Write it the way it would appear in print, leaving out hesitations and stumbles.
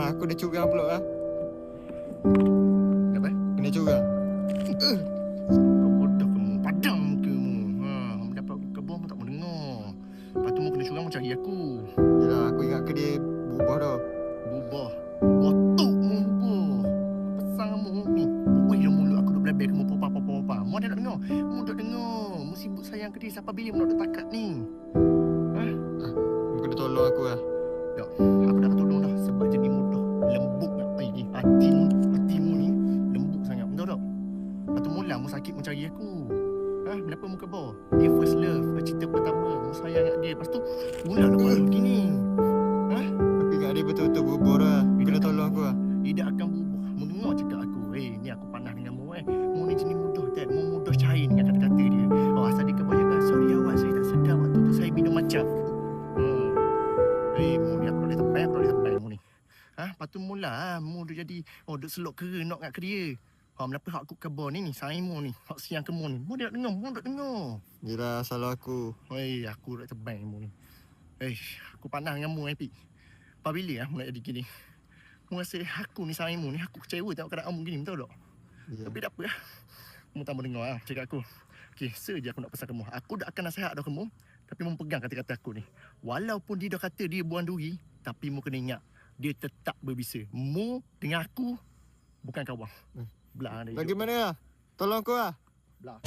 aku dah curang pula lah. Apa? Kena curang. Kau bodoh kamu, padam mukamu. Mendapat aku kebun pun tak mau dengar. Lepas tu mu kena curang mencari aku. Yelah, aku ingat ke dia berubah dah. Bubah. Botok mu bubah. Pasang kamu ni. Buih dah mulut aku duk belabel kamu papa. Mu ada nak dengar? Mu duk dengar. Mu sibuk sayang ke dia sampai bila mu nak duk takat ni? Mu kena tolong aku lah. Tak, aku dah tolong dah sebab jenis mudah. Lembut nak ni. Hatimu ni lembut sangat. Betul tak? Lepas tu mula mu sakit mu cari aku. Kenapa mu kebal? Dia first love. Cerita pertama. Mu sayang kat dia. Lepas tu mula lah baru gini. Aku ingat dia betul-betul berubah dah. Mu kena tolong aku lah. Dia tak akan berubah. Mu dengar cakap aku. Ni aku panas dengan mu Mu ni jenis mudah kan. Mu mudah cair dengan kata-kata dia. Asal dia kebanyakan. Sorry awak, saya tak sedar waktu tu saya minum macam. Mu ni aku tak boleh tebal mu ni. Lepas tu mula mu duk jadi duk selok kerenok kat ke dia. Kenapa hak aku kebal ni sayang mu ni. Hak siang ke mu ni. Mu dah dengar, mu dah dengar. Yelah, salah aku. Aku dah tebal mu ni. Aku panas dengan mu Pik. Apabila mu nak jadi gini? Mu rasa aku ni sayang mu ni, aku kecewa tengok keadaan mu gini, betul tak? Ya. Tapi tak apa lah. Mu tak mau dengar cakap aku. Okey, saja aku nak pesan kamu. Aku dah akan nasihat dah kamu. Tapi mu pegang kata-kata aku ni. Walaupun dia dah kata dia buang duri, tapi mu kena ingat, dia tetap berbisa. Mu dengan aku bukan kawan. Belah dia. Bagaimana lah? Tolong aku lah. Belah.